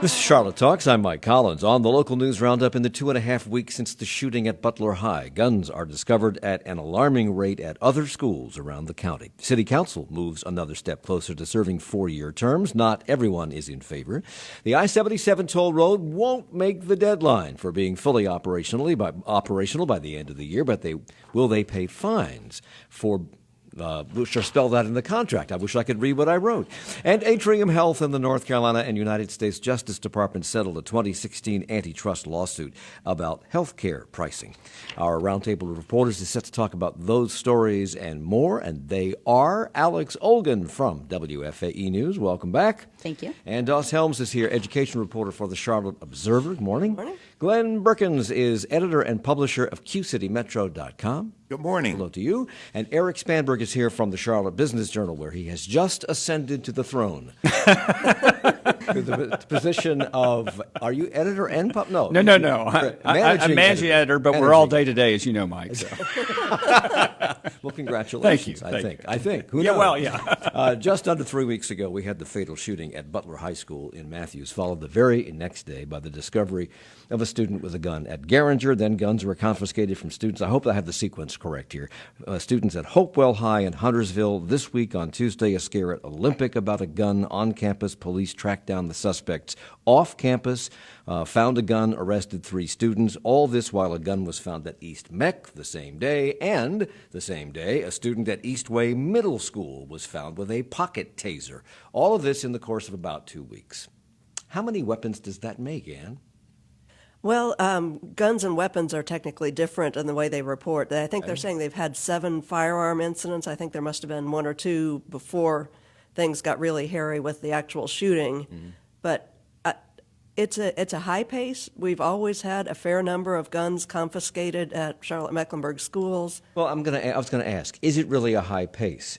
This is Charlotte Talks. I'm Mike Collins. On the local news roundup, in the 2.5 weeks since the shooting at Butler High, guns are discovered at an alarming rate at other schools around the county. City Council moves another step closer to serving 4-year terms. Not everyone is in favor. The I-77 toll road won't make the deadline for being fully operational by the end of the year, but will they pay fines for which are spelled out in the contract. I wish I could read what I wrote. And Atrium Health and the North Carolina and United States Justice Department settled a 2016 antitrust lawsuit about health care pricing. Our roundtable of reporters is set to talk about those stories and more, and they are Alex Olgan from WFAE News. Welcome back. Thank you. And Doss Helms is here, education reporter for the Charlotte Observer. Good morning. Good morning. Glenn Berkins is editor and publisher of QCityMetro.com. Good morning. Hello to you. And Eric Spanberg is here from the Charlotte Business Journal, where he has just ascended to the throne. To the position of, are you editor and No. I'm managing editor, but we're all day-to-day, as you know, Mike. So. Well, congratulations. Thank you. I think. Who knows? Well, yeah. Just under 3 weeks ago, we had the fatal shooting at Butler High School in Matthews, followed the very next day by the discovery of a student with a gun at Garinger. Then guns were confiscated from students. I hope I have the sequence correct here. Students at Hopewell High in Huntersville. This week on Tuesday, a scare at Olympic about a gun on campus. Police tracked down the suspects off campus, found a gun, arrested 3 students. All this while a gun was found at East Mech the same day, and the same day, a student at Eastway Middle School was found with a pocket taser. All of this in the course of about 2 weeks. How many weapons does that make, Ann? Well, guns and weapons are technically different in the way they report. I think they're saying they've had 7 firearm incidents. I think there must have been 1 or 2 before things got really hairy with the actual shooting. Mm-hmm. But it's a high pace. We've always had a fair number of guns confiscated at Charlotte-Mecklenburg schools. Well, I was going to ask, is it really a high pace?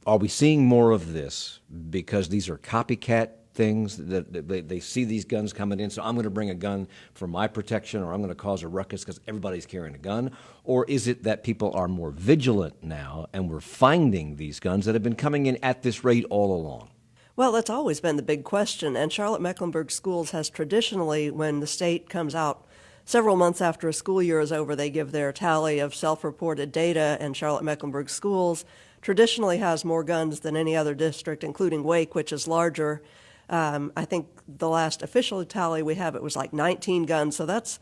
Are we seeing more of this because these are copycat things that they see these guns coming in, so I'm going to bring a gun for my protection, or I'm going to cause a ruckus because everybody's carrying a gun? Or is it that people are more vigilant now and we're finding these guns that have been coming in at this rate all along? Well, that's always been the big question, and Charlotte-Mecklenburg Schools has traditionally, when the state comes out several months after a school year is over, they give their tally of self-reported data, and Charlotte-Mecklenburg Schools traditionally has more guns than any other district, including Wake, which is larger. I think the last official tally we have, it was like 19 guns, so that's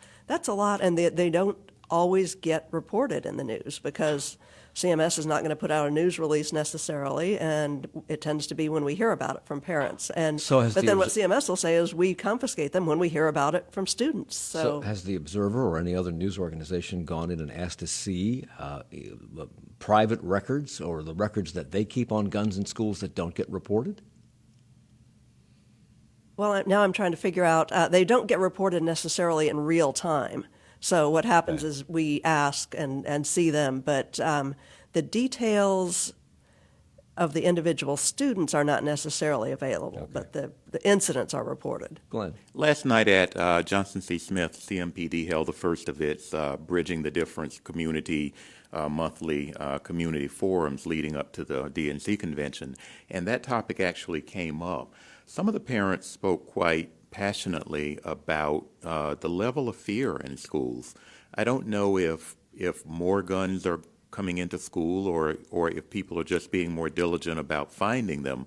a lot, and they don't always get reported in the news because CMS is not going to put out a news release necessarily, and it tends to be when we hear about it from parents. But then what CMS will say is we confiscate them when we hear about it from students. So has the Observer or any other news organization gone in and asked to see private records or the records that they keep on guns in schools that don't get reported? Well, now I'm trying to figure out, they don't get reported necessarily in real time. So what happens is we ask and see them, but the details of the individual students are not necessarily available, but the incidents are reported. Glenn. Last night at Johnson C. Smith, CMPD held the first of its Bridging the Difference community monthly community forums leading up to the DNC convention, and that topic actually came up. Some of the parents spoke quite passionately about the level of fear in schools. I don't know if more guns are coming into school or if people are just being more diligent about finding them.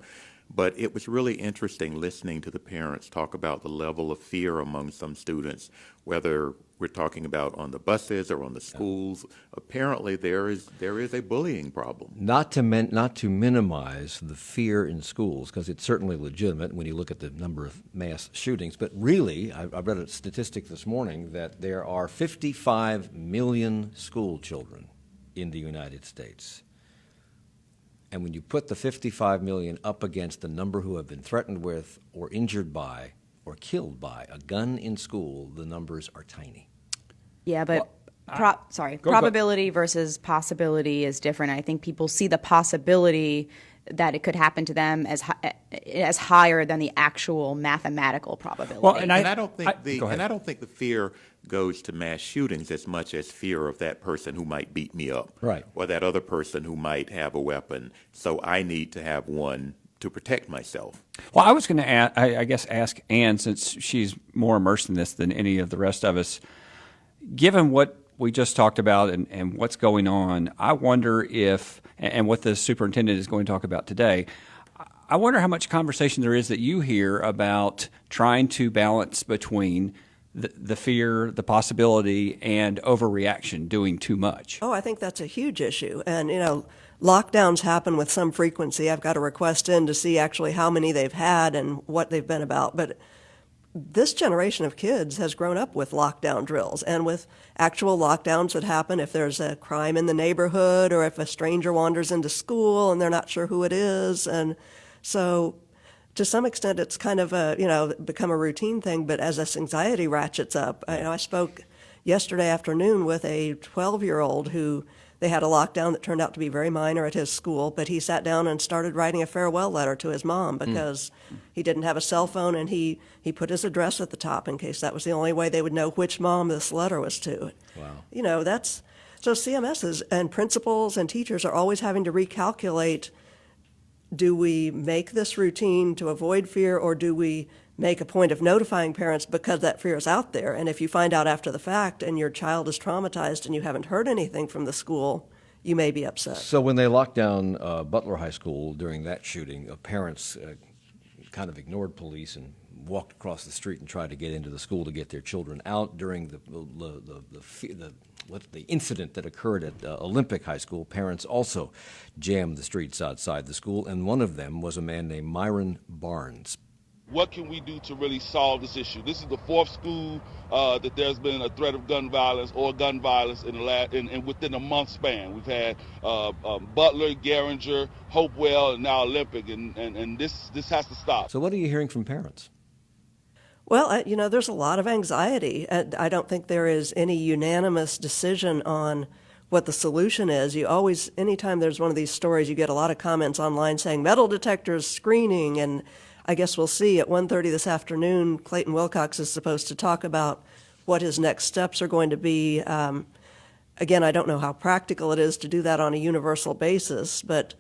But it was really interesting listening to the parents talk about the level of fear among some students, whether we're talking about on the buses or on the schools. Apparently, there is a bullying problem. Not to minimize the fear in schools, because it's certainly legitimate when you look at the number of mass shootings. But really, I read a statistic this morning that there are 55 million school children in the United States. And when you put the 55 million up against the number who have been threatened with or injured by or killed by a gun in school, the numbers are tiny. Yeah, but probability versus possibility is different. I think people see the possibility that it could happen to them as higher than the actual mathematical probability. Well, and I don't think the fear goes to mass shootings as much as fear of that person who might beat me up, right, or that other person who might have a weapon. So I need to have one to protect myself. Well, I was going to ask Ann, since she's more immersed in this than any of the rest of us, given what we just talked about and what's going on, I wonder if, and what the superintendent is going to talk about today, I wonder how much conversation there is that you hear about trying to balance between the fear, the possibility, and overreaction, doing too much. Oh, I think that's a huge issue. And, lockdowns happen with some frequency. I've got a request in to see actually how many they've had and what they've been about. But this generation of kids has grown up with lockdown drills and with actual lockdowns that happen if there's a crime in the neighborhood or if a stranger wanders into school and they're not sure who it is. And so to some extent, it's kind of become a routine thing. But as this anxiety ratchets up, I spoke yesterday afternoon with a 12-year-old who they had a lockdown that turned out to be very minor at his school, but he sat down and started writing a farewell letter to his mom because he didn't have a cell phone, and he put his address at the top in case that was the only way they would know which mom this letter was to. Wow. So CMSs and principals and teachers are always having to recalculate, do we make this routine to avoid fear, or do we make a point of notifying parents because that fear is out there? And if you find out after the fact and your child is traumatized and you haven't heard anything from the school, you may be upset. So when they locked down Butler High School during that shooting, parents kind of ignored police and walked across the street and tried to get into the school to get their children out. During the incident that occurred at Olympic High School, parents also jammed the streets outside the school, and one of them was a man named Myron Barnes. What can we do to really solve this issue? This is the fourth school that there's been a threat of gun violence in within a month span. We've had Butler, Garinger, Hopewell, and now Olympic, and this has to stop. So what are you hearing from parents? Well, there's a lot of anxiety. I don't think there is any unanimous decision on what the solution is. Anytime there's one of these stories, you get a lot of comments online saying metal detectors, screening, and I guess we'll see at 1:30 this afternoon. Clayton Wilcox is supposed to talk about what his next steps are going to be. Again, I don't know how practical it is to do that on a universal basis, but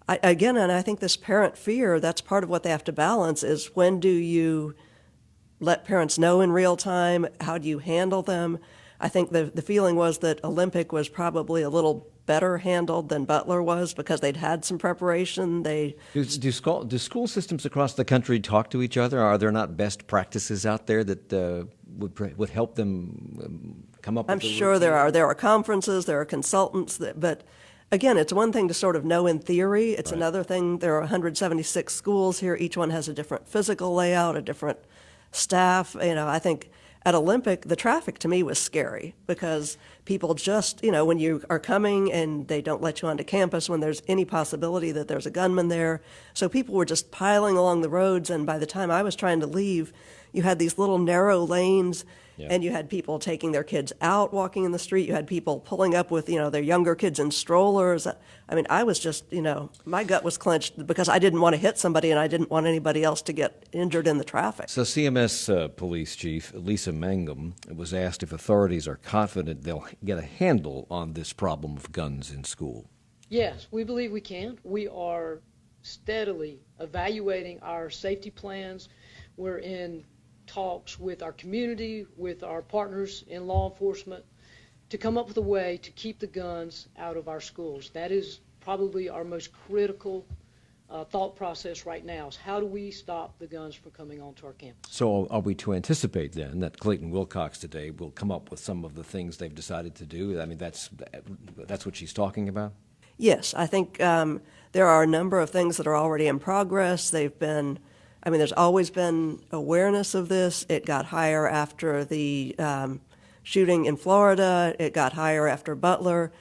I think this parent fear, that's part of what they have to balance, is when do you let parents know in real time? How do you handle them? I think the feeling was that Olympic was probably a little better handled than Butler was because they'd had some preparation. Do school systems across the country talk to each other? Are there not best practices out there that would help them come up with I'm sure there are. There are conferences, there are consultants, but again, it's one thing to sort of know in theory. It's another thing. There are 176 schools here. Each one has a different physical layout, a different staff. I think at Olympic, the traffic to me was scary because people just, when you are coming and they don't let you onto campus when there's any possibility that there's a gunman there. So people were just piling along the roads, and by the time I was trying to leave, you had these little narrow lanes, and you had people taking their kids out walking in the street. You had people pulling up with, their younger kids in strollers. I mean, I was just, my gut was clenched because I didn't want to hit somebody and I didn't want anybody else to get injured in the traffic. So CMS Police Chief Lisa Mangum was asked if authorities are confident they'll get a handle on this problem of guns in school. Yes, we believe we can. We are steadily evaluating our safety plans. We're in talks with our community, with our partners in law enforcement, to come up with a way to keep the guns out of our schools. That is probably our most critical thought process right now, is how do we stop the guns from coming onto our campus? So are we to anticipate then that Clayton Wilcox today will come up with some of the things they've decided to do? I mean, that's what she's talking about? Yes, I think there are a number of things that are already in progress. There's always been awareness of this. It got higher after the shooting in Florida. It got higher after Butler.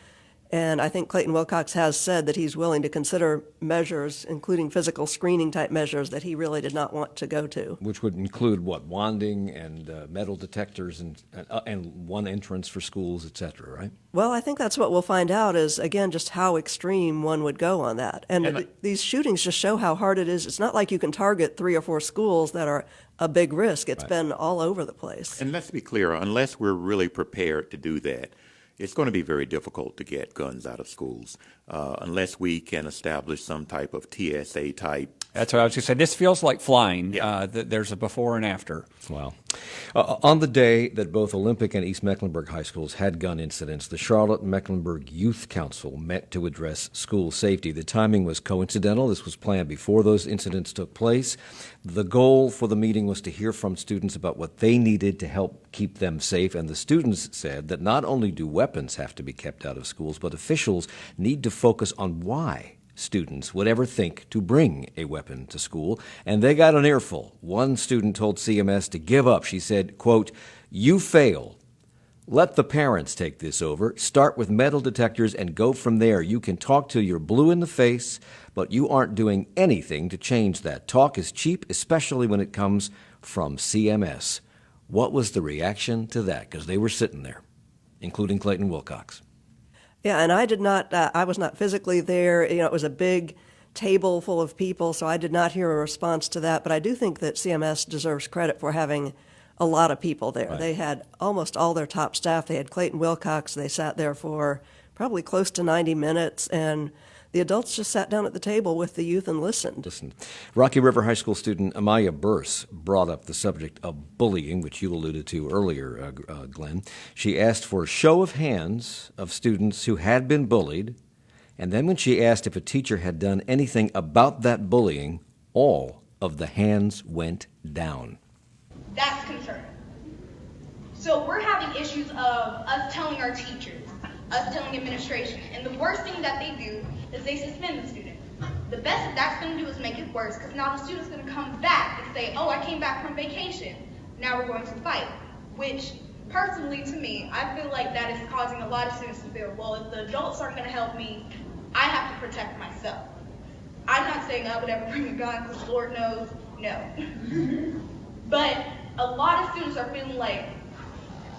And I think Clayton Wilcox has said that he's willing to consider measures, including physical screening type measures, that he really did not want to go to. Which would include what, wanding and metal detectors and one entrance for schools, et cetera, right? Well, I think that's what we'll find out is, again, just how extreme one would go on that. And these shootings just show how hard it is. It's not like you can target 3 or 4 schools that are a big risk. It's been all over the place. And let's be clear, unless we're really prepared to do that, it's going to be very difficult to get guns out of schools unless we can establish some type of TSA type. That's what I was going to say. This feels like flying. Yeah. There's a before and after. Wow. On the day that both Olympic and East Mecklenburg high schools had gun incidents, the Charlotte-Mecklenburg Youth Council met to address school safety. The timing was coincidental. This was planned before those incidents took place. The goal for the meeting was to hear from students about what they needed to help keep them safe, and the students said that not only do weapons have to be kept out of schools, but officials need to focus on why students would ever think to bring a weapon to school, and they got an earful. One student told CMS to give up. She said, quote, "You fail. Let the parents take this over. Start with metal detectors and go from there. You can talk till you're blue in the face, but you aren't doing anything to change that. Talk is cheap, especially when it comes from CMS." What was the reaction to that? Because they were sitting there, including Clayton Wilcox. Yeah, and I was not physically there. It was a big table full of people, so I did not hear a response to that. But I do think that CMS deserves credit for having a lot of people there. Right. They had almost all their top staff. They had Clayton Wilcox. They sat there for probably close to 90 minutes, and the adults just sat down at the table with the youth and listened. Rocky River High School student Amaya Burse brought up the subject of bullying, which you alluded to earlier, Glenn. She asked for a show of hands of students who had been bullied, and then when she asked if a teacher had done anything about that bullying, all of the hands went down. That's concerning. So we're having issues of us telling our teachers, us telling administration, and the worst thing that they do is they suspend the student. The best that that's going to do is make it worse, because now the student's going to come back and say, "Oh, I came back from vacation. Now we're going to fight." Which, personally to me, I feel like that is causing a lot of students to feel, well, if the adults aren't going to help me, I have to protect myself. I'm not saying I would ever bring a gun, because Lord knows, no. But a lot of students are feeling like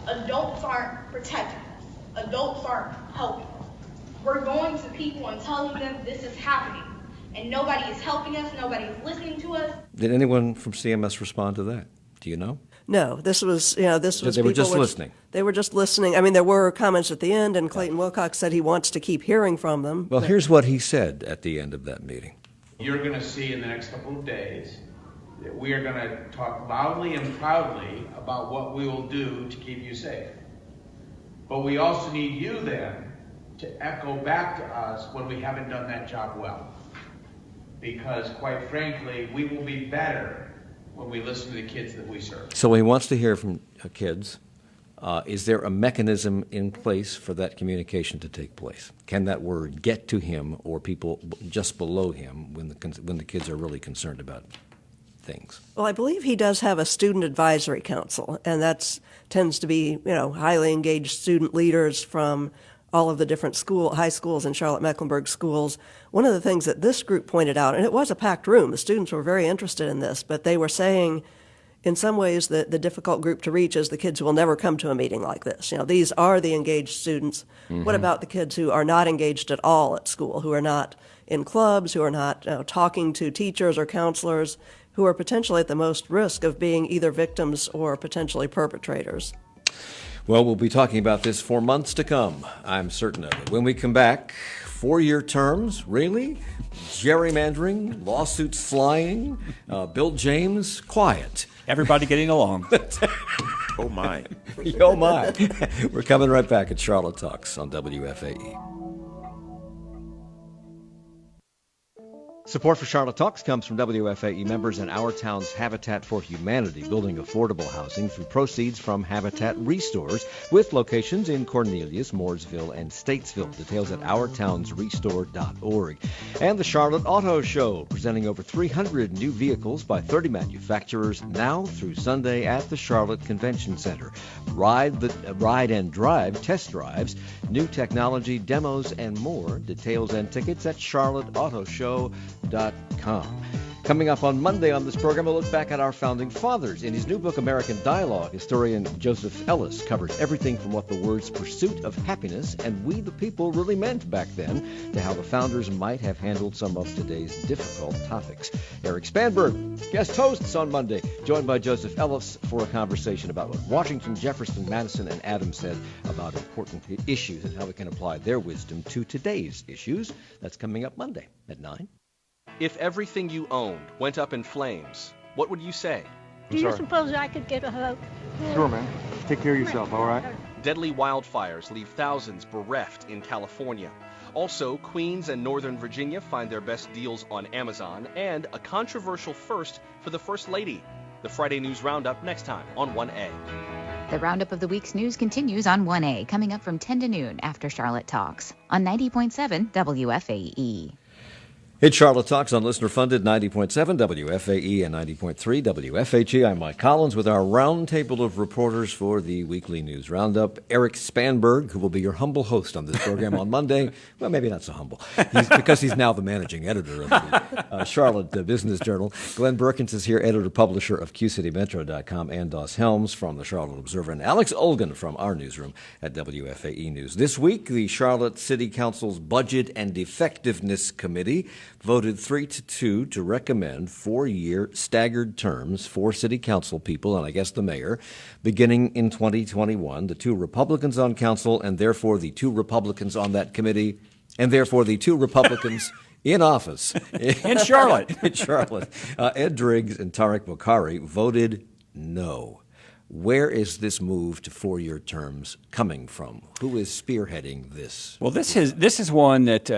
adults aren't protecting us. Adults aren't helping us. We're going to people and telling them this is happening, and nobody is helping us, nobody is listening to us. Did anyone from CMS respond to that? Do you know? No, this was They were people just listening. They were just listening. I mean, there were comments at the end, and Clayton Wilcox said he wants to keep hearing from them. Well, here's what he said at the end of that meeting. You're going to see in the next couple of days that we are going to talk loudly and proudly about what we will do to keep you safe. But we also need you then to echo back to us when we haven't done that job well. Because quite frankly, we will be better when we listen to the kids that we serve. So he wants to hear from kids. Is there a mechanism in place for that communication to take place? Can that word get to him or people just below him when the kids are really concerned about things? Well, I believe he does have a student advisory council, and that tends to be, highly engaged student leaders from all of the different high schools and Charlotte-Mecklenburg schools. One of the things that this group pointed out, and it was a packed room, the students were very interested in this, but they were saying in some ways that the difficult group to reach is the kids who will never come to a meeting like this. These are the engaged students. Mm-hmm. What about the kids who are not engaged at all at school, who are not in clubs, who are not talking to teachers or counselors, who are potentially at the most risk of being either victims or potentially perpetrators? Well, we'll be talking about this for months to come. I'm certain of it. When we come back, 4-year terms, really? Gerrymandering, lawsuits flying, Bill James, quiet. Everybody getting along. Oh, my. Oh, my. We're coming right back at Charlotte Talks on WFAE. Support for Charlotte Talks comes from WFAE members and our town's Habitat for Humanity, building affordable housing through proceeds from Habitat Restores, with locations in Cornelius, Mooresville, and Statesville. Details at ourtownsrestore.org. And the Charlotte Auto Show, presenting over 300 new vehicles by 30 manufacturers now through Sunday at the Charlotte Convention Center. Ride and drive test drives, new technology, demos, and more. Details and tickets at charlotteautoshow.com. Coming up on Monday on this program, a look back at our founding fathers. In his new book, American Dialogue, historian Joseph Ellis covers everything from what the words pursuit of happiness and we the people really meant back then to how the founders might have handled some of today's difficult topics. Eric Spanberg, guest hosts on Monday, joined by Joseph Ellis for a conversation about what Washington, Jefferson, Madison, and Adams said about important issues and how we can apply their wisdom to today's issues. That's coming up Monday at 9. If everything you owned went up in flames, what would you say? Do you suppose I could get a hug? Sure, man. Take care of yourself, all right? Deadly wildfires leave thousands bereft in California. Also, Queens and Northern Virginia find their best deals on Amazon, and a controversial first for the First Lady. The Friday News Roundup next time on 1A. The roundup of the week's news continues on 1A, coming up from 10 to noon after Charlotte Talks on 90.7 WFAE. It's Charlotte Talks on listener-funded 90.7 WFAE and 90.3 WFHE. I'm Mike Collins with our roundtable of reporters for the weekly news roundup. Eric Spanberg, who will be your humble host on this program on Monday. Well, maybe not so humble, because he's now the managing editor of the Charlotte Business Journal. Glenn Berkins is here, editor-publisher of QCityMetro.com, and Doss Helms from the Charlotte Observer, and Alex Olgan from our newsroom at WFAE News. This week, the Charlotte City Council's Budget and Effectiveness Committee voted 3-2 to recommend 4-year staggered terms for city council people, and I guess the mayor, beginning in 2021. The 2 Republicans on council, and therefore the 2 Republicans on that committee, and therefore the 2 Republicans in office. In Charlotte. In Charlotte. Ed Driggs and Tariq Bokhari voted no. Where is this move to 4-year terms coming from? Who is spearheading this? Well, this is one that,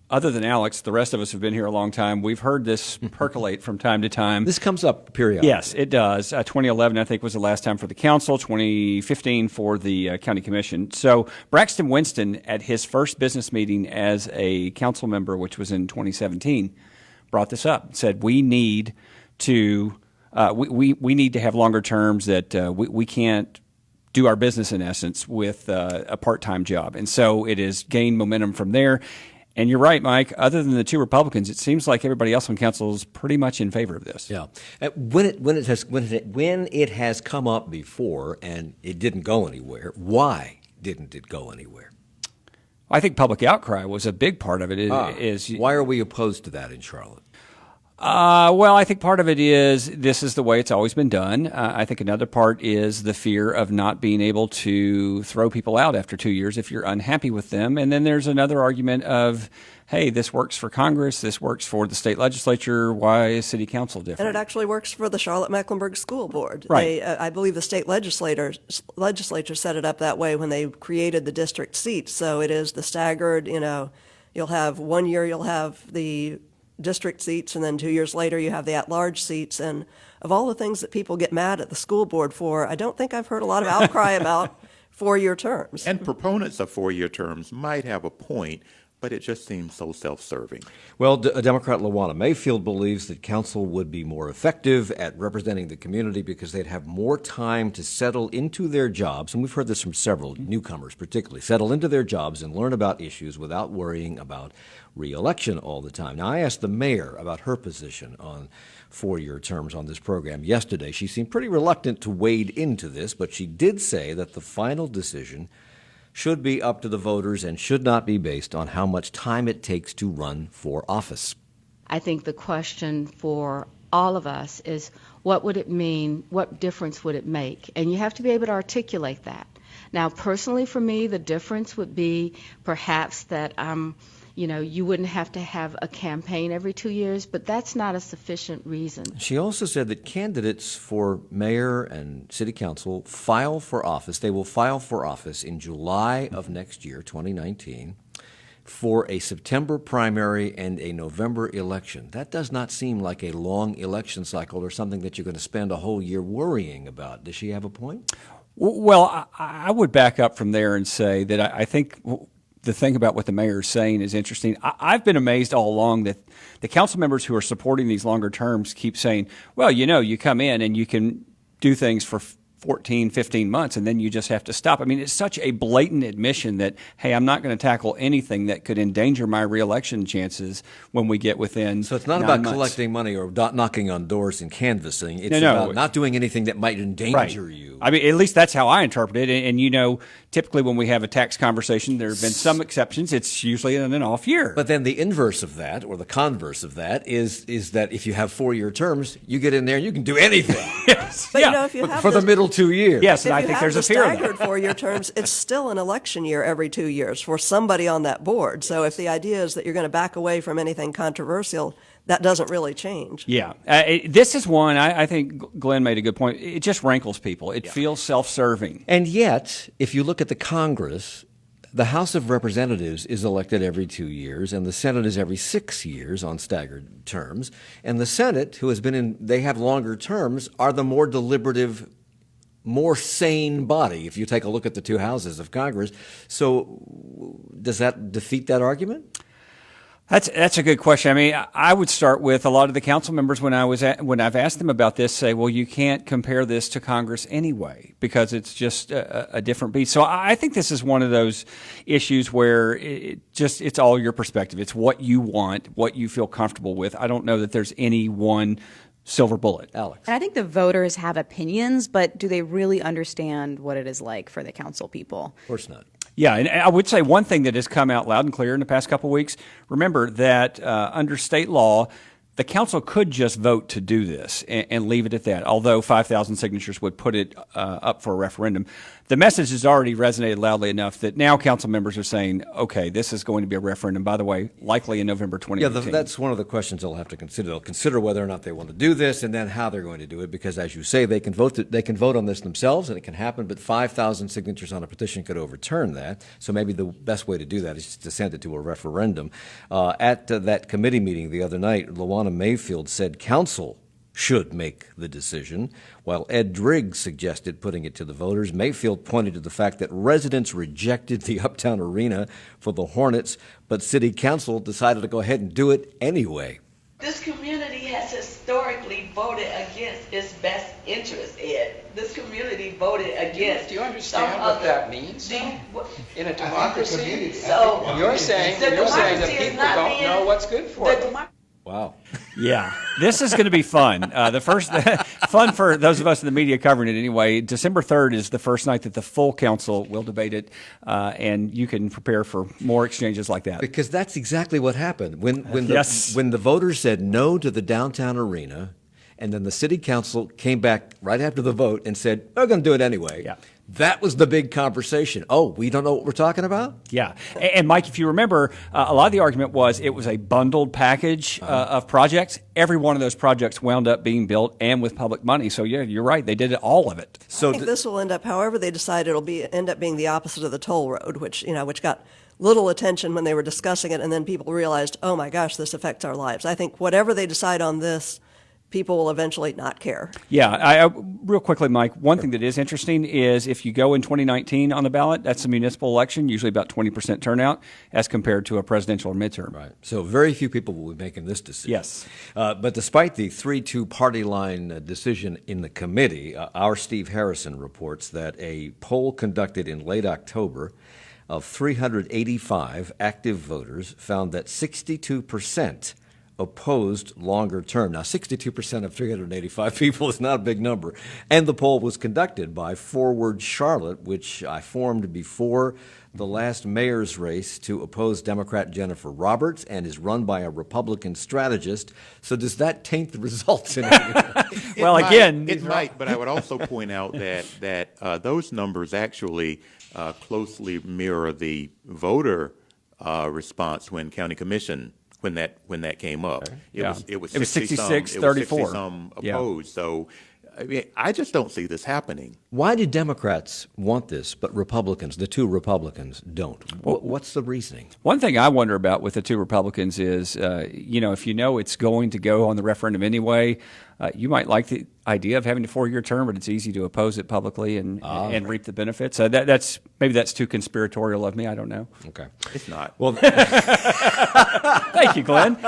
other than Alex, the rest of us have been here a long time. We've heard this percolate from time to time. This comes up periodically. Yes, it does. 2011, I think, was the last time for the council, 2015 for the county commission. So Braxton Winston, at his first business meeting as a council member, which was in 2017, brought this up, said we need to we need to have longer terms, that we can't do our business, in essence, with a part-time job. And so it has gained momentum from there. And you're right, Mike. Other than the 2 Republicans, it seems like everybody else on council is pretty much in favor of this. Yeah, when it has come up before and it didn't go anywhere, why didn't it go anywhere? I think public outcry was a big part of it. Why are we opposed to that in Charlotte? Well, I think part of it is this is the way it's always been done. I think another part is the fear of not being able to throw people out after 2 years if you're unhappy with them. And then there's another argument of, hey, this works for Congress, this works for the state legislature, why is city council different? And it actually works for the Charlotte-Mecklenburg School Board. Right. I believe the state legislature set it up that way when they created the district seats. So it is the staggered, you'll have 1 year, you'll have the district seats, and then 2 years later you have the at-large seats. And of all the things that people get mad at the school board for, I don't think I've heard a lot of outcry about 4-year terms. And proponents of 4-year terms might have a point, but it just seems so self-serving. Well, Democrat Lawana Mayfield believes that council would be more effective at representing the community because they'd have more time to settle into their jobs, and we've heard this from several newcomers particularly, settle into their jobs and learn about issues without worrying about re-election all the time. Now, I asked the mayor about her position on 4-year terms on this program yesterday. She seemed pretty reluctant to wade into this, but she did say that the final decision should be up to the voters and should not be based on how much time it takes to run for office. I think the question for all of us is, what would it mean? What difference would it make? And you have to be able to articulate that. Now, personally for me, the difference would be perhaps that you wouldn't have to have a campaign every 2 years, but that's not a sufficient reason. She also said that candidates for mayor and city council file for office. They will file for office in July of next year, 2019, for a September primary and a November election. That does not seem like a long election cycle or something that you're going to spend a whole year worrying about. Does she have a point? Well, I would back up from there and say that I think the thing about what the mayor is saying is interesting. I've been amazed all along that the council members who are supporting these longer terms keep saying, well, you come in and you can do things for 14, 15 months, and then you just have to stop. I mean, it's such a blatant admission that, hey, I'm not going to tackle anything that could endanger my reelection chances when we get within So it's not 9 about months. collecting money or knocking on doors and canvassing. It's No. about not doing anything that might endanger you. I mean, at least that's how I interpret it. And you know, typically when we have a tax conversation, there have been some exceptions. It's usually in an off year. But then the inverse of that, or the converse of that, is that if you have 4-year terms, you get in there and you can do anything. Yes. But yeah. you know, if you have For the this- middle 2 years. Yes, and If I you think have there's the a fear of that. staggered 4-year terms, it's still an election year every 2 years for somebody on that board. So if the idea is that you're going to back away from anything controversial, that doesn't really change. Yeah. This is one, I think Glenn made a good point. It just rankles people. It feels self-serving. And yet, if you look at the Congress, the House of Representatives is elected every 2 years, and the Senate is every 6 years on staggered terms. And the Senate, who has been in, they have longer terms, are the more deliberative, more sane body, if you take a look at the two houses of Congress. So does that defeat that argument? That's a good question. I mean, I would start with a lot of the council members when I've asked them about this say, well, you can't compare this to Congress anyway because it's just a different beast. So I think this is one of those issues where it's all your perspective. It's what you want, what you feel comfortable with. I don't know that there's any one silver bullet. Alex. And I think the voters have opinions, but do they really understand what it is like for the council people? Of course not. Yeah, and I would say one thing that has come out loud and clear in the past couple of weeks, remember that under state law, the council could just vote to do this and leave it at that, although 5,000 signatures would put it up for a referendum. The message has already resonated loudly enough that now council members are saying, okay, this is going to be a referendum, by the way, likely in November 2018. Yeah, that's one of the questions they'll have to consider. They'll consider whether or not they want to do this and then how they're going to do it, because as you say, they can vote on this themselves and it can happen, but 5,000 signatures on a petition could overturn that. So maybe the best way to do that is just to send it to a referendum. At that committee meeting the other night, Luana Mayfield said council should make the decision, while Ed Driggs suggested putting it to the voters. Mayfield pointed to the fact that residents rejected the Uptown Arena for the Hornets, but City Council decided to go ahead and do it anyway. This community has historically voted against its best interest, Ed. This community voted against. Do you understand what that means? In a democracy, so you're saying that people don't know what's good for them. Wow. Yeah, this is going to be fun. The first fun for those of us in the media covering it anyway. December 3rd is the first night that the full council will debate it, and you can prepare for more exchanges like that. Because that's exactly what happened when Yes. when the voters said no to the downtown arena, and then the city council came back right after the vote and said we're going to do it anyway. Yeah. That was the big conversation. Oh, we don't know what we're talking about? Yeah. And Mike, if you remember, a lot of the argument was it was a bundled package of projects. Every one of those projects wound up being built and with public money. So, yeah, you're right. They did all of it. I think this will end up, however they decide, end up being the opposite of the toll road, which got little attention when they were discussing it, and then people realized, oh my gosh, this affects our lives. I think whatever they decide on this, people will eventually not care. Yeah, real quickly, Mike, one thing that is interesting is if you go in 2019 on the ballot, that's a municipal election, usually about 20% turnout as compared to a presidential or midterm. Right. So very few people will be making this decision. Yes. But despite the 3-2 party line decision in the committee, our Steve Harrison reports that a poll conducted in late October of 385 active voters found that 62% opposed longer term. Now, 62% of 385 people is not a big number. And the poll was conducted by Forward Charlotte, which I formed before the last mayor's race to oppose Democrat Jennifer Roberts and is run by a Republican strategist. So does that taint the results in any way? Well, again, it might, but I would also point out that those numbers actually closely mirror the voter response when county commission when that came up. Okay. It was 66, 60 34. some Yeah. opposed. So I mean, I just don't see this happening. Why do Democrats want this, but Republicans, the two Republicans, don't? What's the reasoning? One thing I wonder about with the two Republicans is, if you know it's going to go on the referendum anyway, you might like the idea of having a 4-year term, but it's easy to oppose it publicly and reap the benefits. That's maybe that's too conspiratorial of me. I don't know. Okay. It's not. Well, thank you, Glenn.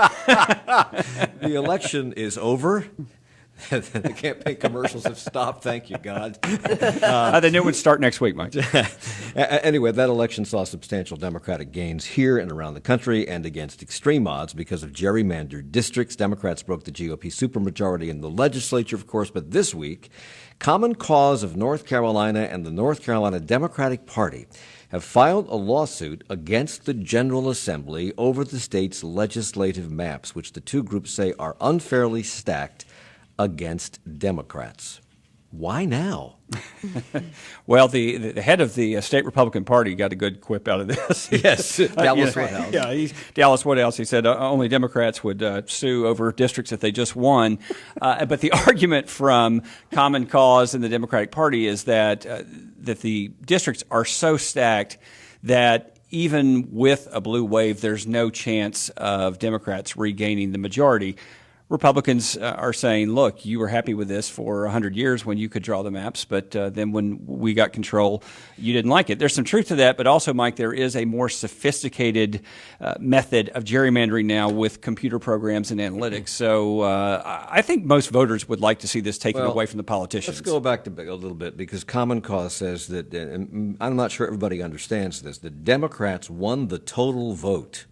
the election is over. The campaign commercials have stopped. Thank you, God. The new ones start next week, Mike. Anyway, that election saw substantial Democratic gains here and around the country and against extreme odds because of gerrymandered districts. Democrats broke the GOP supermajority in the legislature, of course, but this week, Common Cause of North Carolina and the North Carolina Democratic Party have filed a lawsuit against the General Assembly over the state's legislative maps, which the two groups say are unfairly stacked against Democrats. Why now? Well, the head of the state Republican Party got a good quip out of this. Yes, Dallas Woodhouse. Yeah, Dallas Woodhouse. He said only Democrats would sue over districts that they just won. But the argument from Common Cause and the Democratic Party is that that the districts are so stacked that even with a blue wave, there's no chance of Democrats regaining the majority. Republicans are saying, look, you were happy with this for 100 years when you could draw the maps, but then when we got control, you didn't like it. There's some truth to that, but also, Mike, there is a more sophisticated method of gerrymandering now with computer programs and analytics. So I think most voters would like to see this taken away from the politicians. Let's go back to a little bit, because Common Cause says that, and I'm not sure everybody understands this, the Democrats won the total vote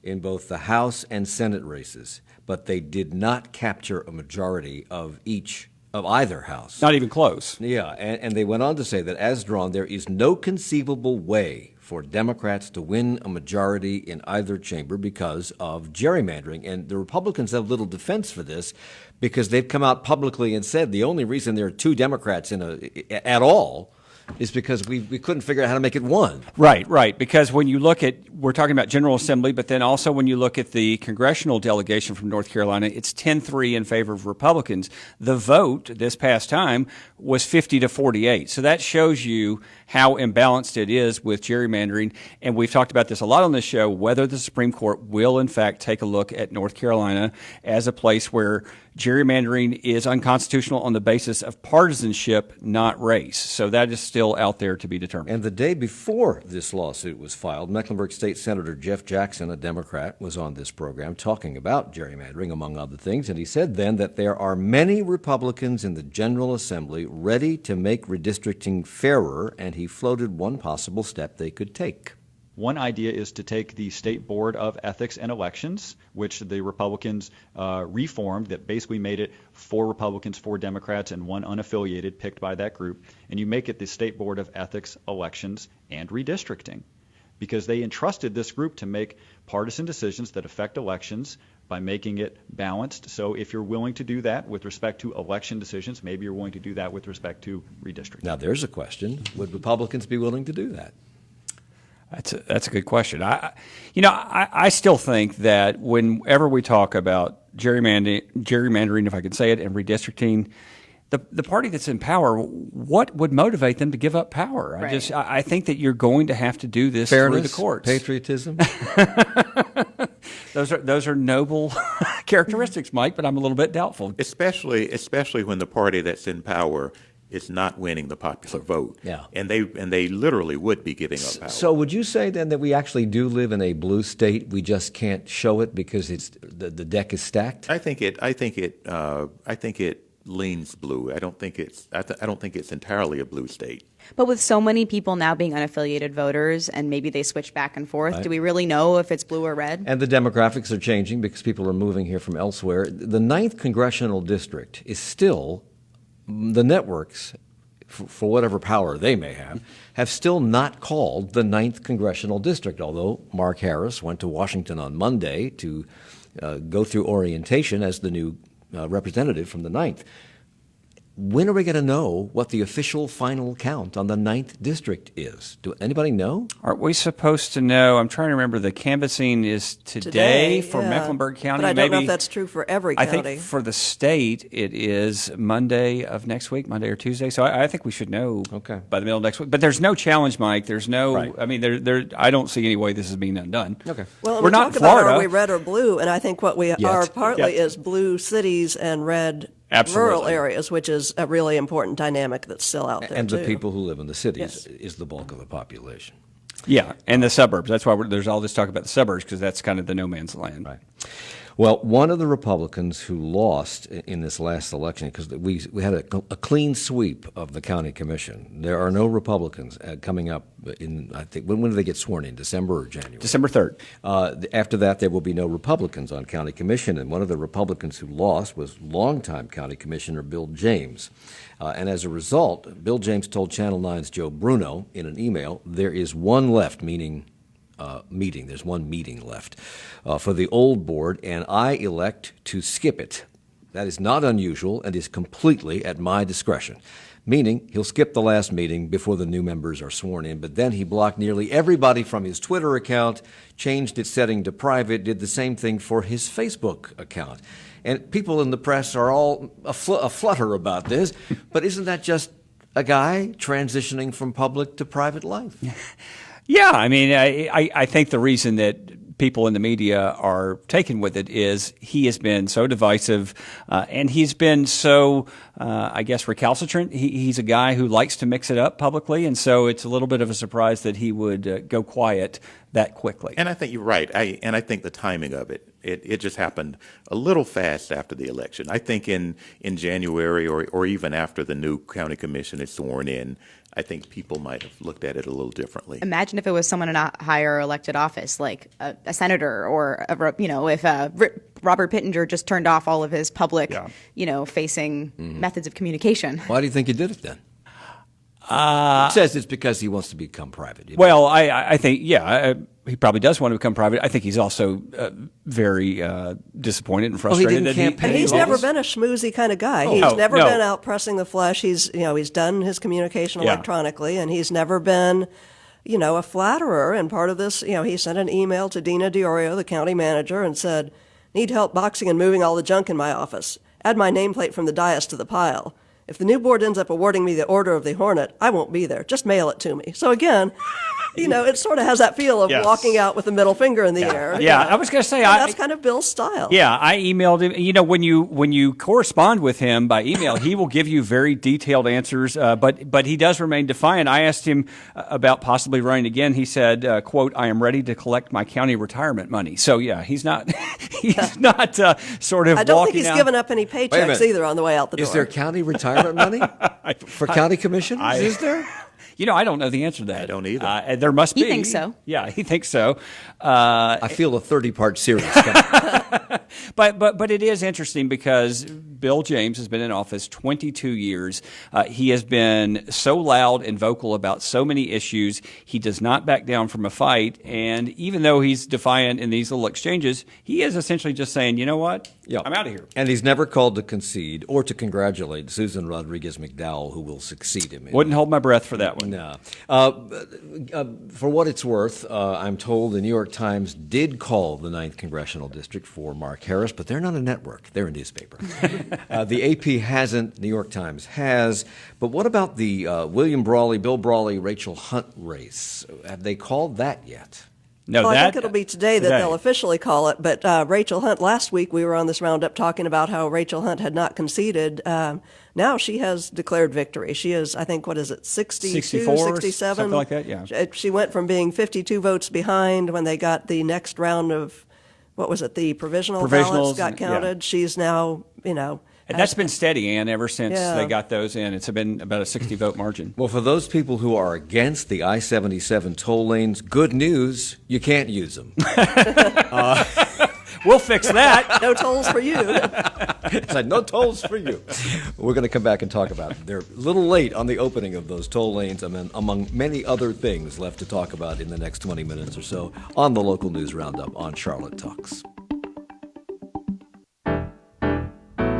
in both the House and Senate races, but they did not capture a majority of either house. Not even close. Yeah, and they went on to say that as drawn, there is no conceivable way for Democrats to win a majority in either chamber because of gerrymandering. And the Republicans have little defense for this because they've come out publicly and said the only reason there are two Democrats at all is because we couldn't figure out how to make it one. Right. Because when you look at, we're talking about General Assembly, but then also when you look at the congressional delegation from North Carolina, it's 10-3 in favor of Republicans. The vote this past time was 50-48. So that shows you how imbalanced it is with gerrymandering. And we've talked about this a lot on this show, whether the Supreme Court will in fact take a look at North Carolina as a place where gerrymandering is unconstitutional on the basis of partisanship, not race. So that is still out there to be determined. And the day before this lawsuit was filed, Mecklenburg State Senator Jeff Jackson, a Democrat, was on this program talking about gerrymandering, among other things, and he said then that there are many Republicans in the General Assembly ready to make redistricting fairer, and he floated one possible step they could take. One idea is to take the State Board of Ethics and Elections, which the Republicans reformed, that basically made it 4 Republicans, 4 Democrats, and 1 unaffiliated picked by that group, and you make it the State Board of Ethics, Elections, and Redistricting, because they entrusted this group to make partisan decisions that affect elections by making it balanced. So if you're willing to do that with respect to election decisions, maybe you're willing to do that with respect to redistricting. Now there's a question. Would Republicans be willing to do that? That's a good question. I still think that whenever we talk about gerrymandering, if I can say it, and redistricting, the party that's in power, what would motivate them to give up power? Right. I think that you're going to have to do this Fairness, through the courts. Patriotism. Those are noble characteristics, Mike, but I'm a little bit doubtful. Especially when the party that's in power is not winning the popular vote. Yeah. And they literally would be giving up power. So would you say then that we actually do live in a blue state? We just can't show it because the deck is stacked? I think it leans blue. I don't think it's entirely a blue state. But with so many people now being unaffiliated voters and maybe they switch back and forth, Right. do we really know if it's blue or red? And the demographics are changing because people are moving here from elsewhere. The 9th Congressional District is still, the networks, for whatever power they may have still not called the 9th Congressional District, although Mark Harris went to Washington on Monday to go through orientation as the new representative from the 9th. When are we going to know what the official final count on the 9th district is? Do anybody know? Aren't we supposed to know? I'm trying to remember. The canvassing is today for yeah. Mecklenburg County. But I don't know if that's true for every county. I think for the state it is Monday of next week, Monday or Tuesday. So I think we should know by the middle of next week. But there's no challenge, Mike. There's no. Right. I mean, I don't see any way this is being undone. Okay. Well, we're not talk in Florida. about are we red or blue, and I think what we are partly is blue cities and red rural areas, which is a really important dynamic that's still out there. And too. the people who live in the cities is the bulk of the population. Yeah, and the suburbs. That's why there's all this talk about the suburbs, because that's kind of the no man's land. Right. Well, one of the Republicans who lost in this last election, because we had a clean sweep of the county commission. There are no Republicans coming up in, I think, when do they get sworn in, December or January? December 3rd. After that, there will be no Republicans on county commission, and one of the Republicans who lost was longtime county commissioner Bill James. And as a result, Bill James told Channel 9's Joe Bruno in an email, there is one left, meaning meeting. There's one meeting left for the old board, and I elect to skip it. That is not unusual and is completely at my discretion. Meaning he'll skip the last meeting before the new members are sworn in, but then he blocked nearly everybody from his Twitter account, changed its setting to private, did the same thing for his Facebook account. And people in the press are all aflutter about this, but isn't that just a guy transitioning from public to private life? Yeah, I mean, I think the reason that people in the media are taken with it is he has been so divisive and he's been so, I guess, recalcitrant. He's a guy who likes to mix it up publicly, and so it's a little bit of a surprise that he would go quiet that quickly. And I think you're right. I think the timing of it just happened a little fast after the election. I think in January or even after the new county commission is sworn in, I think people might have looked at it a little differently. Imagine if it was someone in a higher elected office, like a senator, or if Robert Pittenger just turned off all of his public, facing methods of communication. Why do you think he did it then? He says it's because he wants to become private. Well, I think, he probably does want to become private. I think he's also very disappointed and frustrated. He didn't campaign. And he's never been a schmoozy kind of guy. He's never been out pressing the flesh. He's done his communication electronically, and he's never been, a flatterer. And part of this, he sent an email to Dina Diorio, the county manager, and said, "Need help boxing and moving all the junk in my office. Add my nameplate from the dais to the pile. If the new board ends up awarding me the Order of the Hornet, I won't be there. Just mail it to me." So again, it sort of has that feel of walking out with the middle finger in the air. Yeah, I was going to say that's kind of Bill's style. Yeah, I emailed him. When you correspond with him by email, he will give you very detailed answers. But he does remain defiant. I asked him about possibly running again. He said, "quote I am ready to collect my county retirement money." So yeah, he's not sort of. I don't walking think he's out. given up any paychecks either on the way out the door. Is there county retirement money for county commissioners? Is there? I don't know the answer to that. I don't either. There must be. He thinks so. Yeah, he thinks so. I feel a 30-part series coming. But it is interesting because Bill James has been in office 22 years. He has been so loud and vocal about so many issues. He does not back down from a fight. And even though he's defiant in these little exchanges, he is essentially just saying, you know what? I'm out of here. And he's never called to concede or to congratulate Susan Rodriguez McDowell, who will succeed him. Wouldn't hold my breath for that one. No. For what it's worth, I'm told the New York Times did call the 9th Congressional District for Mark Harris, but they're not a network. They're a newspaper. The AP hasn't. New York Times has. But what about the William Brawley, Bill Brawley, Rachel Hunt race? Have they called that yet? No, I think it'll be today that they'll officially call it. But Rachel Hunt, last week we were on this roundup talking about how Rachel Hunt had not conceded. Now she has declared victory. She is, I think, 62, 64, 67? something like that, yeah. She went from being 52 votes behind when they got the next round of, the provisional ballots got counted. Yeah. She's now, And that's been steady, Ann, ever since they got those in. It's been about a 60-vote margin. Well, for those people who are against the I-77 toll lanes, good news, you can't use them. We'll fix that. No tolls for you. It's like, no tolls for you. We're going to come back and talk about it. They're a little late on the opening of those toll lanes, among many other things left to talk about in the next 20 minutes or so on the Local News Roundup on Charlotte Talks.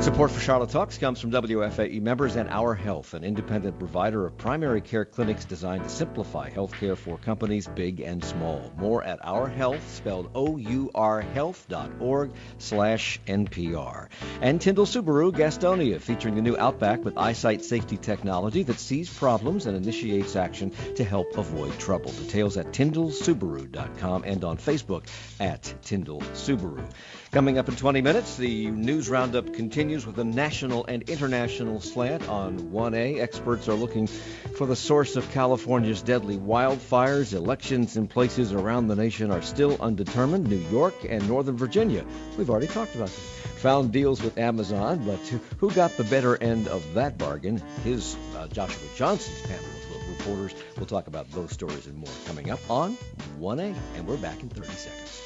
Support for Charlotte Talks comes from WFAE members and Our Health, an independent provider of primary care clinics designed to simplify healthcare for companies big and small. More at Our Health, spelled OUR health.org/NPR. And Tyndall Subaru Gastonia, featuring the new Outback with eyesight safety technology that sees problems and initiates action to help avoid trouble. Details at tyndallsubaru.com and on Facebook at Tyndall Subaru. Coming up in 20 minutes, the News Roundup continues news with a national and international slant on 1A. Experts are looking for the source of California's deadly wildfires. Elections in places around the nation are still undetermined. New York and Northern Virginia. We've already talked about this. Found deals with Amazon, but who got the better end of that bargain? His Joshua Johnson's panel of reporters. We'll talk about those stories and more coming up on 1A, and we're back in 30 seconds.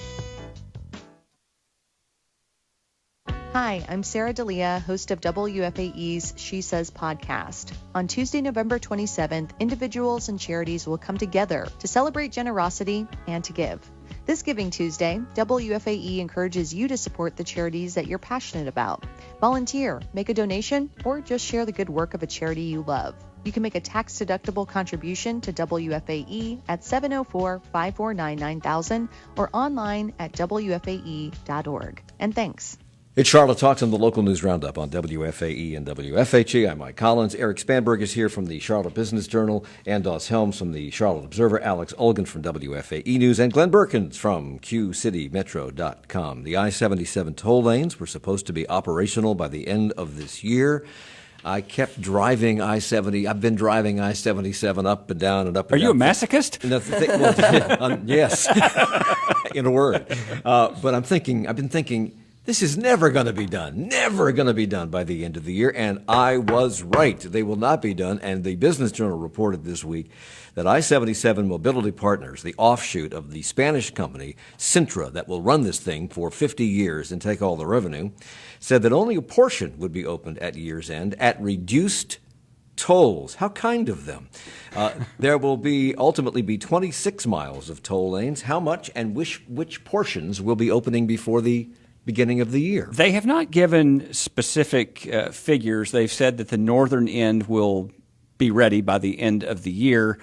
Hi, I'm Sarah D'Elia, host of WFAE's She Says podcast. On Tuesday, November 27th, individuals and charities will come together to celebrate generosity and to give. This Giving Tuesday, WFAE encourages you to support the charities that you're passionate about. Volunteer, make a donation, or just share the good work of a charity you love. You can make a tax-deductible contribution to WFAE at 704-549-9000 or online at WFAE.org. And thanks. It's Charlotte Talks on the local news roundup on WFAE and WFHE. I'm Mike Collins. Eric Spanberg is here from the Charlotte Business Journal, Andos Helms from the Charlotte Observer, Alex Olgan from WFAE News, and Glenn Birkins from QCityMetro.com. The I-77 toll lanes were supposed to be operational by the end of this year. I kept driving I-70. I've been driving I-77 up and down and up and down. Are you a masochist? Yes, in a word. But I've been thinking, this is never going to be done by the end of the year, and I was right. They will not be done, and the Business Journal reported this week that I-77 Mobility Partners, the offshoot of the Spanish company Cintra that will run this thing for 50 years and take all the revenue, said that only a portion would be opened at year's end at reduced tolls. How kind of them. There will ultimately be 26 miles of toll lanes. How much and which portions will be opening before the beginning of the year? They have not given specific figures. They've said that the northern end will be ready by the end of the year.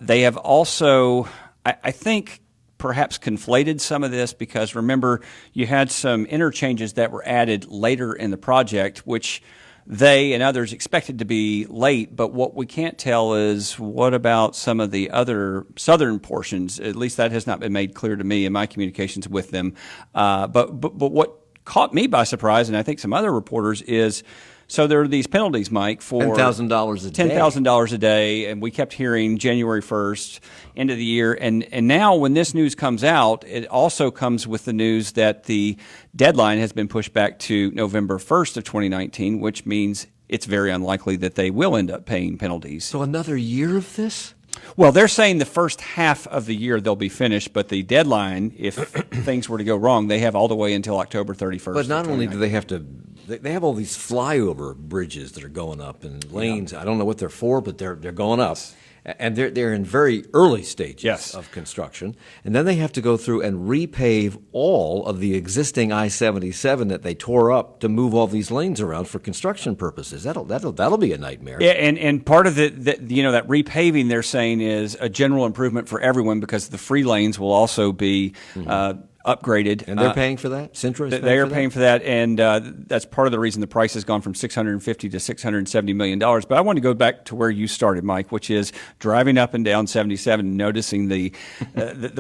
They have also, I think, perhaps conflated some of this because, remember, you had some interchanges that were added later in the project, which they and others expected to be late, but what we can't tell is what about some of the other southern portions. At least that has not been made clear to me in my communications with them. But what caught me by surprise, and I think some other reporters, is so there are these penalties, Mike, for $10,000 a day. $10,000 a day, and we kept hearing January 1st, end of the year. And now when this news comes out, it also comes with the news that the deadline has been pushed back to November 1st of 2019, which means it's very unlikely that they will end up paying penalties. So another year of this? Well, they're saying the first half of the year they'll be finished, but the deadline, if things were to go wrong, they have all the way until October 31st. But not only do they have to, they have all these flyover bridges that are going up and lanes. Yeah. I don't know what they're for, but they're going up. And they're in very early stages of construction. And then they have to go through and repave all of the existing I-77 that they tore up to move all these lanes around for construction purposes. That'll be a nightmare. Yeah, and part of that repaving they're saying is a general improvement for everyone because the free lanes will also be upgraded. And they're paying for that? Cintra is They are paying for that, and that's part of the reason the price has gone from $650 to $670 million. But I want to go back to where you started, Mike, which is driving up and down 77 and noticing the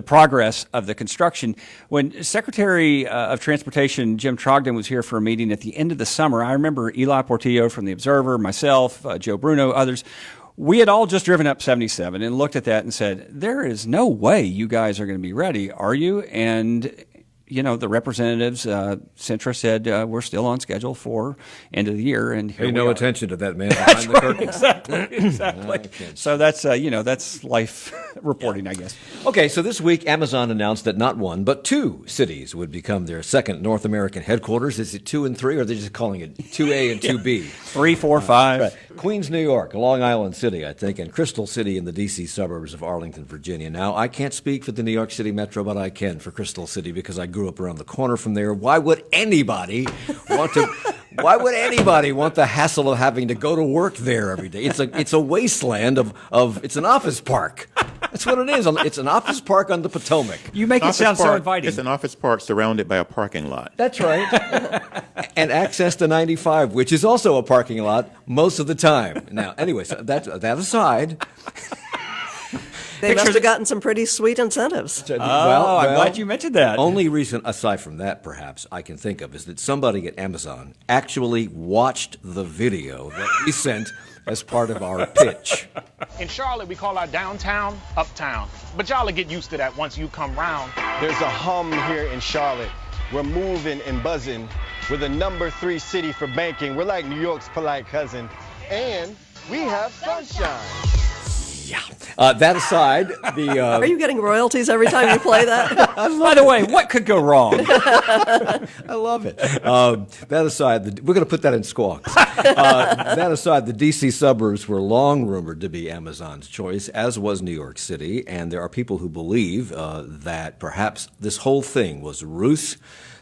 progress of the construction. When Secretary of Transportation Jim Trogdon was here for a meeting at the end of the summer, I remember Eli Portillo from The Observer, myself, Joe Bruno, others, we had all just driven up 77 and looked at that and said, there is no way you guys are going to be ready, are you? And, the representatives, Cintra said, we're still on schedule for end of the year. And pay no attention to that man behind the curtain. Exactly. So that's, that's life reporting, I guess. Okay, so this week Amazon announced that not one, but two cities would become their second North American headquarters. Is it 2 and 3, or are they just calling it 2A and 2B? 3, 4, 5. Right. Queens, New York, Long Island City, I think, and Crystal City in the D.C. suburbs of Arlington, Virginia. Now, I can't speak for the New York City Metro, but I can for Crystal City because I grew up around the corner from there. Why would anybody want the hassle of having to go to work there every day? It's a wasteland of it's an office park. That's what it is. It's an office park on the Potomac. You make it sound so inviting. It's an office park surrounded by a parking lot. That's right. And access to 95, which is also a parking lot most of the time. Now, anyway, so that aside, They must have gotten some pretty sweet incentives. I'm glad you mentioned that. Only reason, aside from that, perhaps, I can think of is that somebody at Amazon actually watched the video that we sent as part of our pitch. In Charlotte, we call our downtown uptown. But y'all will get used to that once you come round. There's a hum here in Charlotte. We're moving and buzzing. We're the #3 city for banking. We're like New York's polite cousin. And we have sunshine. That aside, Are you getting royalties every time you play that? By the way, what could go wrong? I love it. That aside, we're going to put that in squawks. That aside, the D.C. suburbs were long rumored to be Amazon's choice, as was New York City, and there are people who believe that perhaps this whole thing was a ruse,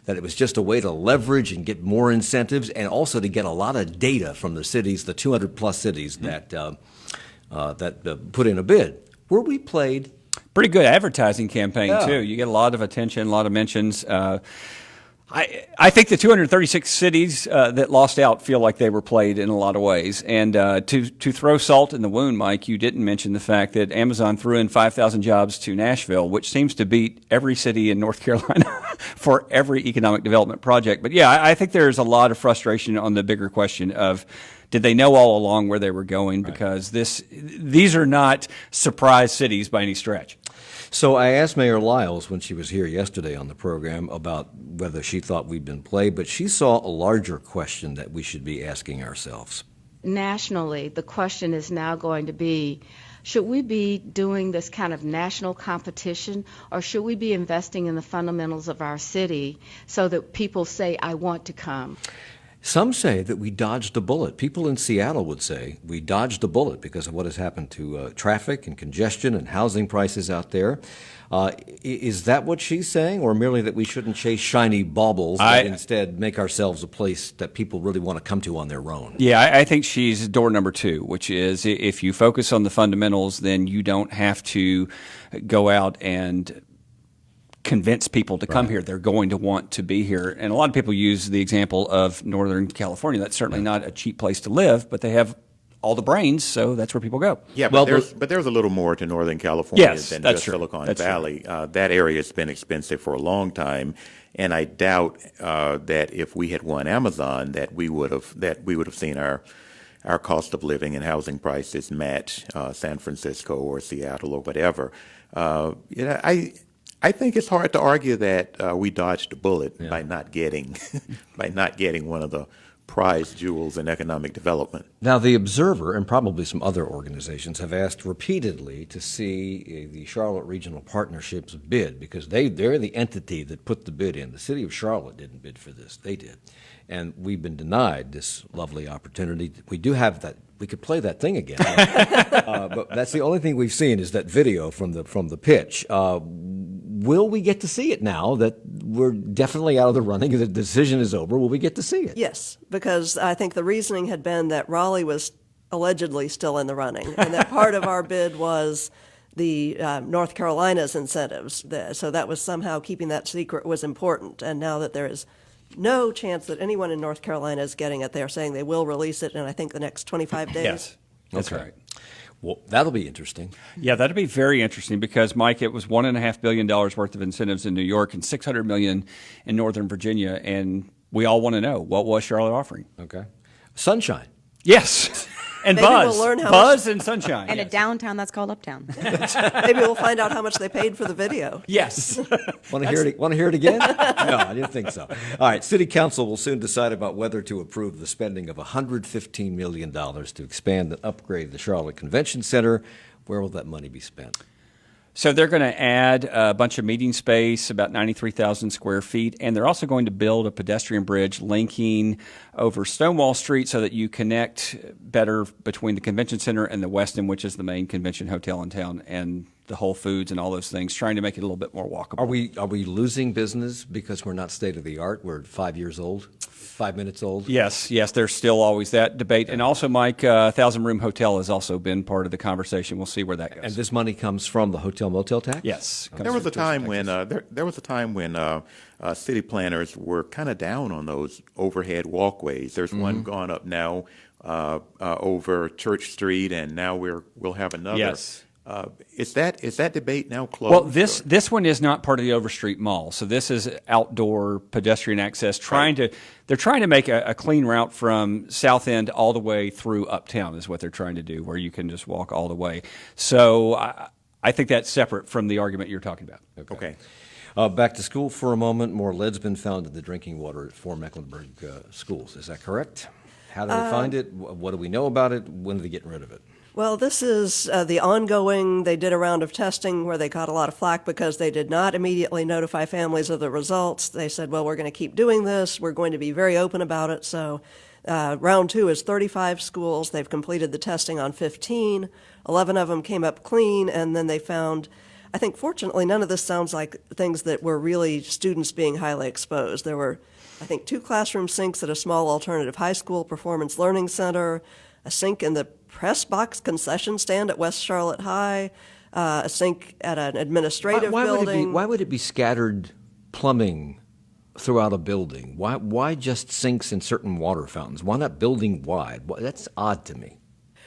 that it was just a way to leverage and get more incentives, and also to get a lot of data from the cities, the 200-plus cities that put in a bid. Were we played? Pretty good advertising campaign, too. You get a lot of attention, a lot of mentions. I think the 236 cities that lost out feel like they were played in a lot of ways. And to throw salt in the wound, Mike, you didn't mention the fact that Amazon threw in 5,000 jobs to Nashville, which seems to beat every city in North Carolina for every economic development project. But yeah, I think there's a lot of frustration on the bigger question of, did they know all along where they were going? Because these are not surprise cities by any stretch. So I asked Mayor Lyles when she was here yesterday on the program about whether she thought we'd been played, but she saw a larger question that we should be asking ourselves. Nationally, the question is now going to be, should we be doing this kind of national competition, or should we be investing in the fundamentals of our city so that people say, I want to come? Some say that we dodged a bullet. People in Seattle would say we dodged a bullet because of what has happened to traffic and congestion and housing prices out there. Is that what she's saying, or merely that we shouldn't chase shiny baubles, but instead make ourselves a place that people really want to come to on their own? Yeah, I think she's door number 2, which is if you focus on the fundamentals, then you don't have to go out and convince people to come here. They're going to want to be here. And a lot of people use the example of Northern California. That's certainly not a cheap place to live, but they have all the brains, so that's where people go. Yeah, but there's a little more to Northern California than just Silicon Valley. That area has been expensive for a long time, and I doubt that if we had won Amazon, that we would have seen our cost of living and housing prices match San Francisco or Seattle or whatever. I think it's hard to argue that we dodged a bullet by not getting one of the prize jewels in economic development. Now, the Observer and probably some other organizations have asked repeatedly to see the Charlotte Regional Partnership's bid, because they're the entity that put the bid in. The city of Charlotte didn't bid for this. They did. And we've been denied this lovely opportunity. We do have that. We could play that thing again. But that's the only thing we've seen is that video from the pitch. Will we get to see it now that we're definitely out of the running? The decision is over. Will we get to see it? Yes, because I think the reasoning had been that Raleigh was allegedly still in the running, and that part of our bid was the North Carolina's incentives. So that was somehow keeping that secret was important. And now that there is no chance that anyone in North Carolina is getting it, they're saying they will release it in, I think, the next 25 days. Yes, that's right. Well, that'll be interesting. Yeah, that'll be very interesting because, Mike, it was $1.5 billion worth of incentives in New York and $600 million in Northern Virginia, and we all want to know, what was Charlotte offering? Okay. Sunshine. Yes. And Maybe buzz. We'll learn how buzz much, and sunshine. And a downtown that's called Uptown. Maybe we'll find out how much they paid for the video. Yes. Want to hear it again? No, I didn't think so. All right, City Council will soon decide about whether to approve the spending of $115 million to expand and upgrade the Charlotte Convention Center. Where will that money be spent? So they're going to add a bunch of meeting space, about 93,000 square feet, and they're also going to build a pedestrian bridge linking over Stonewall Street so that you connect better between the convention center and the Westin, which is the main convention hotel in town, and the Whole Foods and all those things, trying to make it a little bit more walkable. Are we losing business because we're not state of the art? We're 5 years old, 5 minutes old? Yes, there's still always that debate. And also, Mike, 1,000-room hotel has also been part of the conversation. We'll see where that goes. And this money comes from the hotel motel tax? Yes. There was a time when city planners were kind of down on those overhead walkways. There's one gone up now over Church Street, and now we'll have another. Yes. Is that debate now closed? Well, this one is not part of the Overstreet Mall, so this is outdoor pedestrian access. They're trying to make a clean route from South End all the way through Uptown is what they're trying to do, where you can just walk all the way. So I think that's separate from the argument you're talking about. Okay. Back to school for a moment. More lead's been found in the drinking water at 4 Mecklenburg schools. Is that correct? How did they find it? What do we know about it? When are they getting rid of it? Well, this is the ongoing. They did a round of testing where they caught a lot of flack because they did not immediately notify families of the results. They said, well, we're going to keep doing this. We're going to be very open about it. So round 2 is 35 schools. They've completed the testing on 15. 11 of them came up clean, and then they found, I think fortunately none of this sounds like things that were really students being highly exposed. There were, I think, 2 classroom sinks at a small alternative high school performance learning center, a sink in the press box concession stand at West Charlotte High, a sink at an administrative building. Why would it be scattered plumbing throughout a building? Why just sinks in certain water fountains? Why not building wide? That's odd to me.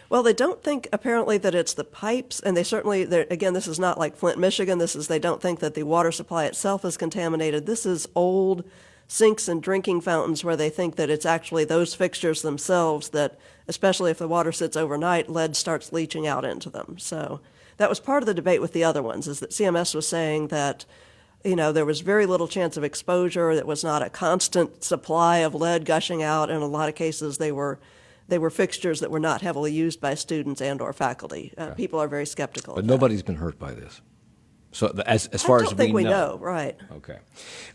Well, they don't think apparently that it's the pipes, and again, this is not like Flint, Michigan. They don't think that the water supply itself is contaminated. This is old sinks and drinking fountains where they think that it's actually those fixtures themselves that, especially if the water sits overnight, lead starts leaching out into them. So that was part of the debate with the other ones, is that CMS was saying that, there was very little chance of exposure. That was not a constant supply of lead gushing out. In a lot of cases, they were fixtures that were not heavily used by students and or faculty. People are very skeptical. But nobody's been hurt by this. So as far as we know, right? Okay.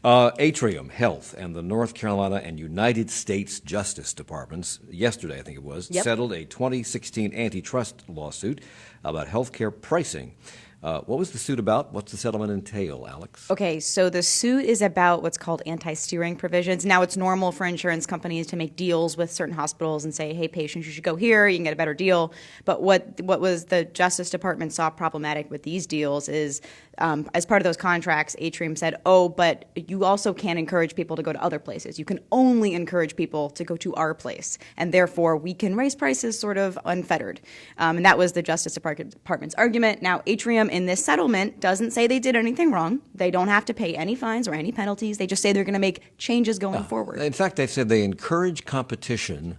Atrium Health and the North Carolina and United States Justice Departments, yesterday I think it was, settled a 2016 antitrust lawsuit about health care pricing. What was the suit about? What's the settlement entail, Alex? Okay, so the suit is about what's called anti-steering provisions. Now, it's normal for insurance companies to make deals with certain hospitals and say, hey, patients, you should go here, you can get a better deal. But what was the Justice Department saw problematic with these deals is, as part of those contracts, Atrium said, but you also can't encourage people to go to other places. You can only encourage people to go to our place. And therefore, we can raise prices sort of unfettered. And that was the Justice Department's argument. Now, Atrium in this settlement doesn't say they did anything wrong. They don't have to pay any fines or any penalties. They just say they're going to make changes going forward. In fact, they said they encourage competition.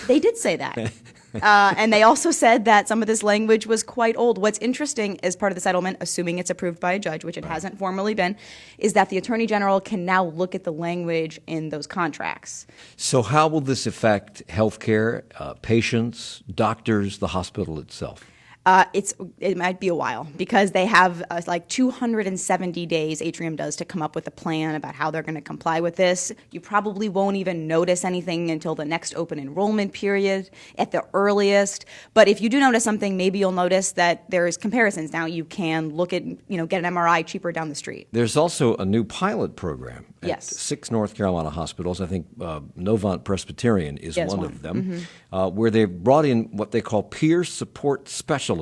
They did say that. And they also said that some of this language was quite old. What's interesting as part of the settlement, assuming it's approved by a judge, which it hasn't formally been, is that the Attorney General can now look at the language in those contracts. So how will this affect healthcare, patients, doctors, the hospital itself? It might be a while because they have like 270 days, Atrium does, to come up with a plan about how they're going to comply with this. You probably won't even notice anything until the next open enrollment period at the earliest. But if you do notice something, maybe you'll notice that there's comparisons. Now you can look at, get an MRI cheaper down the street. There's also a new pilot program at Yes. 6 North Carolina hospitals. I think Novant Presbyterian is one of them, where they've brought in what they call peer support specialists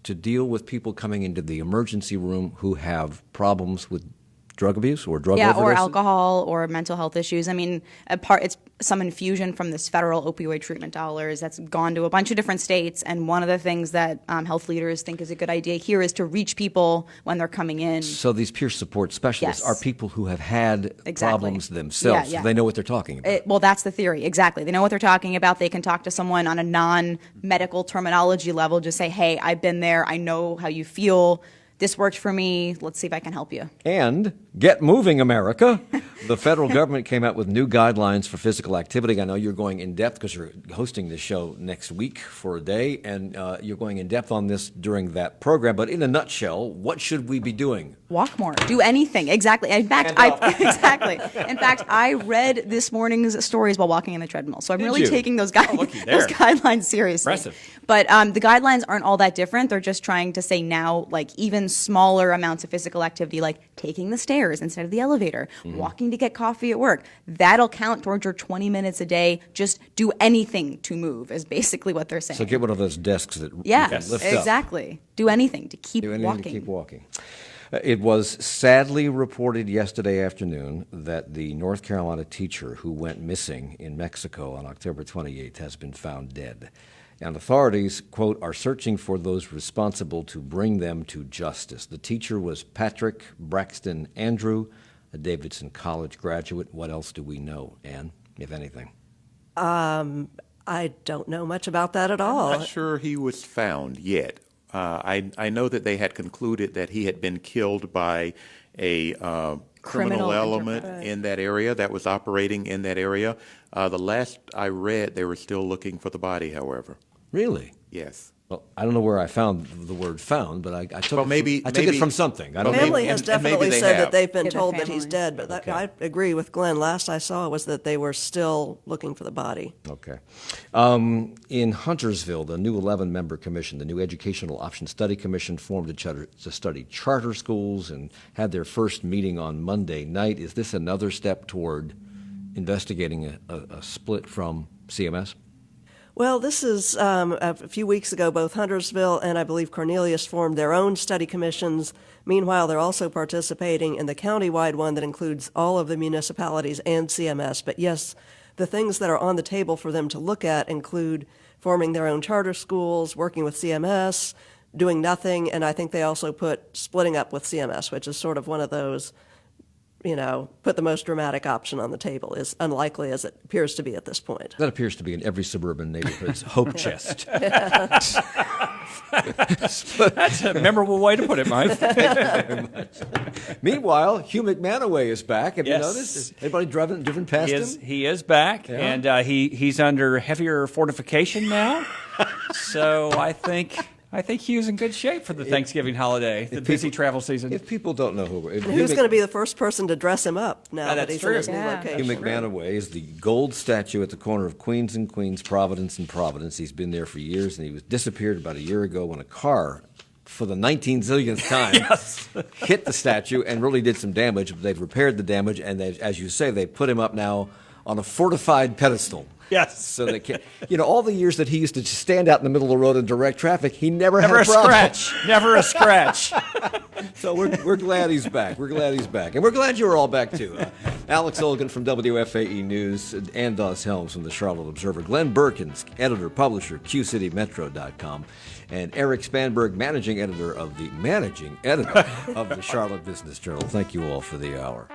to deal with people coming into the emergency room who have problems with drug abuse or drug overdoses? Or alcohol or mental health issues. I mean, it's some infusion from this federal opioid treatment dollars that's gone to a bunch of different states. And one of the things that health leaders think is a good idea here is to reach people when they're coming in. So these peer support specialists Yes. are people who have had Exactly. problems themselves. Yeah. So they know what they're talking about. Well, that's the theory. Exactly. They know what they're talking about. They can talk to someone on a non-medical terminology level. Just say, hey, I've been there. I know how you feel. This worked for me. Let's see if I can help you. And get moving, America. The federal government came out with new guidelines for physical activity. I know you're going in depth because you're hosting this show next week for a day, and you're going in depth on this during that program. But in a nutshell, what should we be doing? Walk more. Do anything. Exactly. In fact, I read this morning's stories while walking in the treadmill. So I'm really taking those guidelines seriously. Impressive. But the guidelines aren't all that different. They're just trying to say now, like, even smaller amounts of physical activity, like taking the stairs instead of the elevator, walking to get coffee at work, that'll count towards your 20 minutes a day. Just do anything to move is basically what they're saying. So get one of those desks that you can lift up. Exactly. Do anything to keep walking. It was sadly reported yesterday afternoon that the North Carolina teacher who went missing in Mexico on October 28th has been found dead. And authorities, quote, are searching for those responsible to bring them to justice. The teacher was Patrick Braxton Andrew, a Davidson College graduate. What else do we know, Ann, if anything? I don't know much about that at all. I'm not sure he was found yet. I know that they had concluded that he had been killed by a criminal element in that area that was operating in that area. The last I read, they were still looking for the body, however. Really? Yes. Well, I don't know where I found the word "found," but I took, maybe, I took it from something. I The don't family know. has definitely said that they've been Yeah, the told that family. he's dead, but that, I agree with Glenn. Last I saw was that they were still looking for the body. Okay. In Huntersville, the new 11-member commission, the new Educational Option Study Commission, formed to study charter schools and had their first meeting on Monday night. Is this another step toward investigating a split from CMS? Well, this is a few weeks ago, both Huntersville and I believe Cornelius formed their own study commissions. Meanwhile, they're also participating in the countywide one that includes all of the municipalities and CMS. But yes, the things that are on the table for them to look at include forming their own charter schools, working with CMS, doing nothing, and I think they also put splitting up with CMS, which is sort of one of those, put the most dramatic option on the table, is unlikely as it appears to be at this point. That appears to be in every suburban neighborhood's hope chest. That's a memorable way to put it, Mike. Very much. Meanwhile, Hugh McManaway is back. Have Yes. you noticed? Is anybody driven past him? He is back, Yeah. and he's under heavier fortification now. So I think Hugh's in good shape for the Thanksgiving holiday, the busy travel season. If people don't know And who's going to be the first person to dress him up now that that's he's true. in his new location? Hugh McManaway is the gold statue at the corner of Queens and Queens, Providence and Providence. He's been there for years, and he was disappeared about a year ago when a car, for the 19-zillionth time, hit the statue and really did some damage. They've repaired the damage, and as you say, they put him up now on a fortified pedestal. Yes. So they can, all the years that he used to just stand out in the middle of the road and direct traffic, he never had Never a a problem. scratch. Never a scratch. So we're glad he's back. We're glad he's back. And we're glad you're all back, too. Alex Olgan from WFAE News, and Doss Helms from the Charlotte Observer, Glenn Berkins, editor, publisher, QCityMetro.com, and Eric Spanberg, managing editor of the Charlotte Business Journal. Thank you all for the hour.